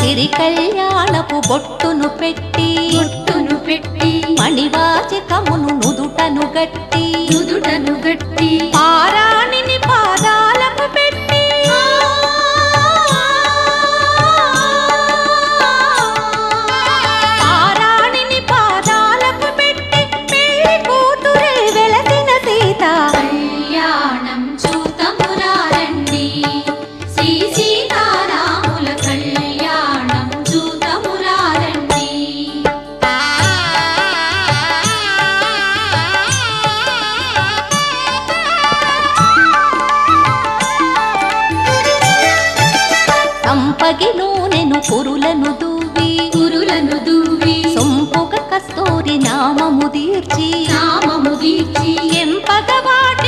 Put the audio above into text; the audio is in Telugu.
సిరి కళ్యాణపు బొట్టును పెట్టి మణివాచకమును నుదుటను గట్టి పారాణిని పాదాలకు పెట్టి పారాణిని పాదాలకు పెట్టి పెళ్లి కూతురే వెలసిన సీత కళ్యాణం చూతమురారండి శ్రీ సీతారాముల కళ్యాణం చూతమురారండి. సంపగి నూనెను కురులను దూవి సొంపుగ కస్తూరి నామము దీర్చి నామము దీర్చి ఎంపగ వాటి